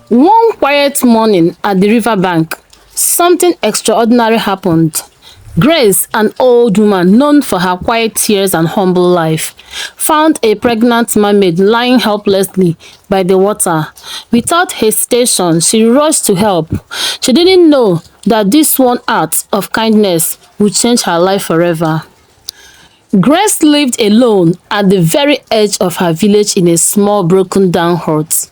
One quiet morning at the riverbank, something extraordinary happened. Grace, an old woman known for her quiet tears and humble life, found a pregnant mermaid lying helplessly by the water. Without hesitation, she rushed to help. She didn't know that this one act of kindness would change her life forever. Grace lived alone at the very edge of her village in a small broken down hut.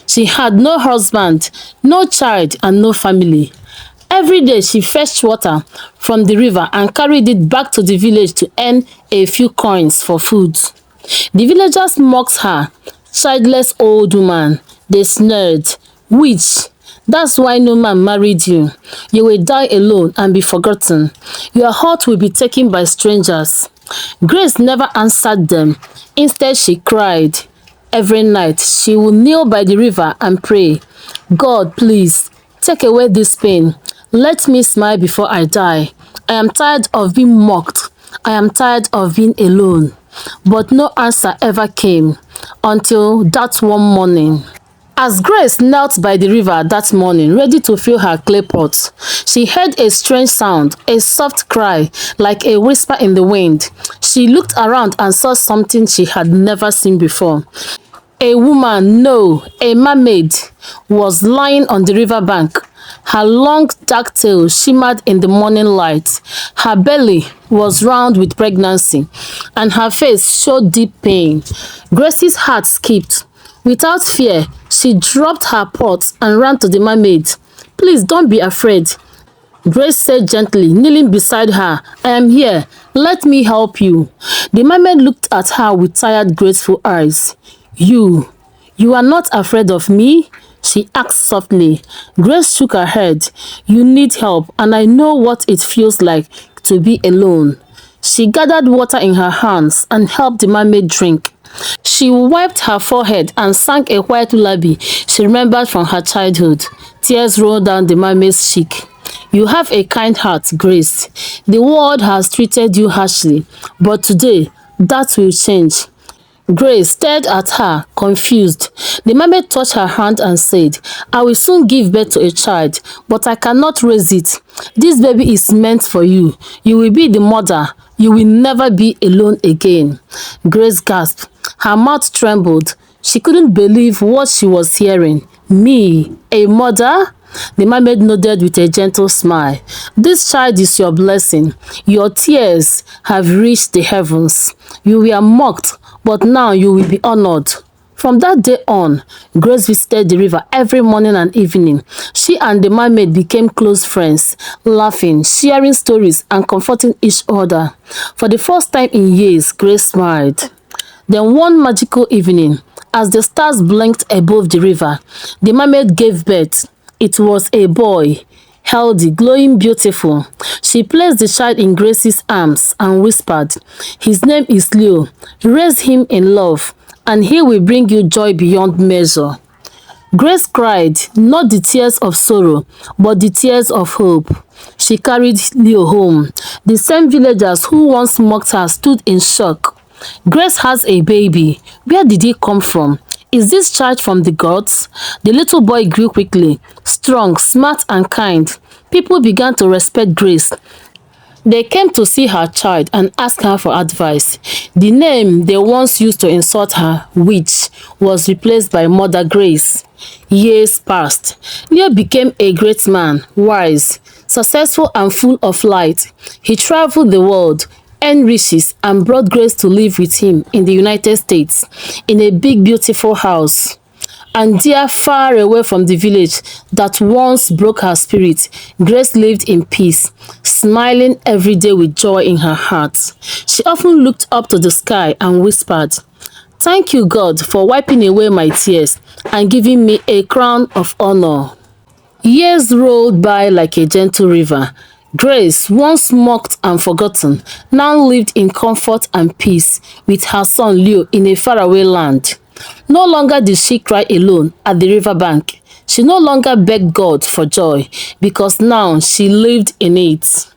She had no husband, no child and no family. Every day she fetched water from the river and carried it back to the village to earn a few coins for food. The villagers mocked her, childless old woman. They sneered, "Witch, that's why no man married you. You will die alone and be forgotten. Your heart will be taken by strangers." Grace never answered them. Instead, she cried. Every night, she would kneel by the river and pray, "God, please, take away this pain. Let me smile before I die. I am tired of being mocked. I am tired of being alone." But no answer ever came until that one morning. As Grace knelt by the river that morning, ready to fill her clay pot, she heard a strange sound, a soft cry, like a whisper in the wind. She looked around and saw something she had never seen before. A woman, no, a mermaid, was lying on the riverbank. Her long dark tail shimmered in the morning light. Her belly was round with pregnancy, and her face showed deep pain. Grace's heart skipped. Without fear, she dropped her pot and ran to the mermaid. "Please don't be afraid," Grace said gently, kneeling beside her. "I am here. Let me help you." The mermaid looked at her with tired, grateful eyes. You are not afraid of me?" she asked softly. Grace shook her head. "You need help, and I know what it feels like to be alone." She gathered water in her hands and helped the mermaid drink. She wiped her forehead and sang a quiet lullaby she remembered from her childhood. Tears rolled down the mermaid's cheek. "You have a kind heart, Grace. The world has treated you harshly, but today that will change." Grace stared at her, confused. The mermaid touched her hand and said, "I will soon give birth to a child, but I cannot raise it. This baby is meant for you. You will be the mother. You will never be alone again." Grace gasped. Her mouth trembled. She couldn't believe what she was hearing. "Me, a mother?" The mermaid nodded with a gentle smile. "This child is your blessing. Your tears have reached the heavens. You were mocked, but now you will be honored." From that day on, Grace visited the river every morning and evening. She and the mermaid became close friends, laughing, sharing stories, and comforting each other. For the first time in years, Grace smiled. Then one magical evening, as the stars blinked above the river, the mermaid gave birth. It was a boy, healthy, glowing, beautiful. She placed the child in Grace's arms and whispered, "His name is Leo. Raise him in love, and he will bring you joy beyond measure." Grace cried, not the tears of sorrow, but the tears of hope. She carried Leo home. The same villagers who once mocked her stood in shock. "Grace has a baby. Where did he come from? Is this child from the gods?" The little boy grew quickly, strong, smart and kind. People began to respect Grace. They came to see her child and ask her for advice. The name they once used to insult her, Witch, was replaced by Mother Grace. Years passed. Leo became a great man, wise, successful and full of light. He traveled the world, earned riches and brought Grace to live with him in the United States, in a big beautiful house. And there, far away from the village that once broke her spirit, Grace lived in peace, smiling every day with joy in her heart. She often looked up to the sky and whispered, "Thank you, God, for wiping away my tears and giving me a crown of honor." Years rolled by like a gentle river. Grace, once mocked and forgotten, now lived in comfort and peace with her son Leo in a faraway land. No longer did she cry alone at the riverbank. She no longer begged God for joy, because now she lived in it.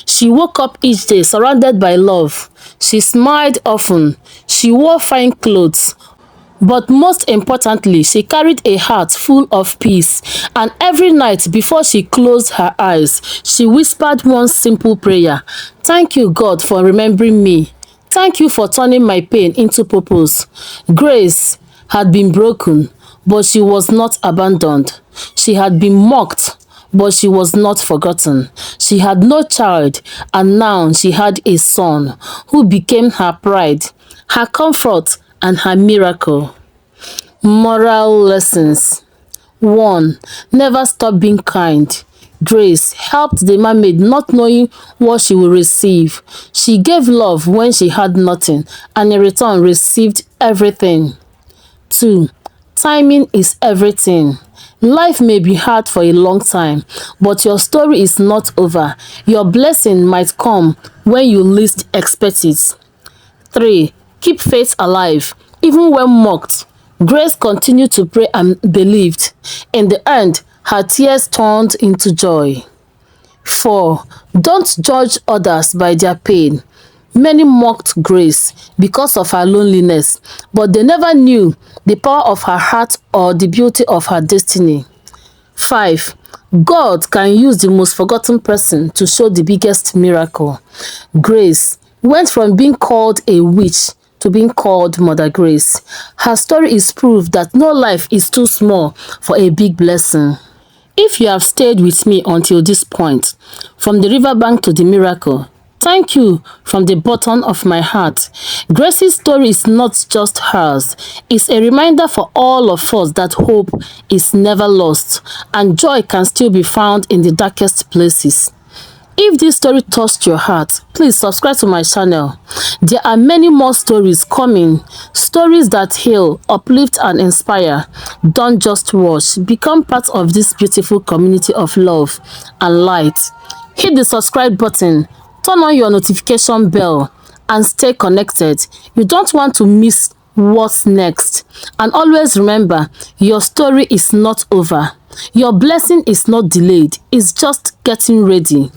She woke up each day surrounded by love. She smiled often. She wore fine clothes, But most importantly, she carried a heart full of peace, and every night before she closed her eyes, she whispered one simple prayer: "Thank you, God, for remembering me. Thank you for turning my pain into purpose." Grace had been broken, but she was not abandoned. She had been mocked, but she was not forgotten. She had no child, and now she had a son who became her pride, her comfort, and her miracle. Moral lessons. 1. Never stop being kind. Grace helped the mermaid not knowing what she would receive. She gave love when she had nothing, and in return received everything. 2. Timing is everything. Life may be hard for a long time, but your story is not over. Your blessing might come when you least expect it. 3. Keep faith alive. Even when mocked, Grace continued to pray and believed. In the end, her tears turned into joy. 4. Don't judge others by their pain. Many mocked Grace because of her loneliness, but they never knew the power of her heart or the beauty of her destiny. 5. God can use the most forgotten person to show the biggest miracle. Grace went from being called a witch to being called Mother Grace. Her story is proof that no life is too small for a big blessing. If you have stayed with me until this point, from the riverbank to the miracle, thank you from the bottom of my heart. Grace's story is not just hers. It's a reminder for all of us that hope is never lost and joy can still be found in the darkest places. If this story touched your heart, please subscribe to my channel. There are many more stories coming, stories that heal, uplift and inspire. Don't just watch, become part of this beautiful community of love and light. Hit the subscribe button, turn on your notification bell and stay connected. You don't want to miss what's next. And always remember, your story is not over. Your blessing is not delayed, it's just getting ready.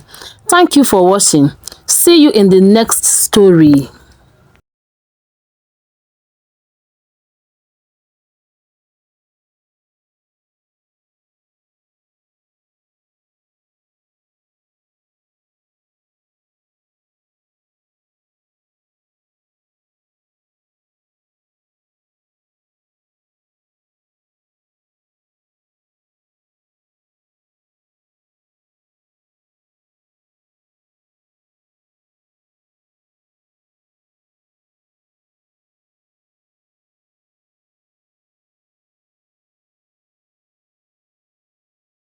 Thank you for watching. See you in the next story.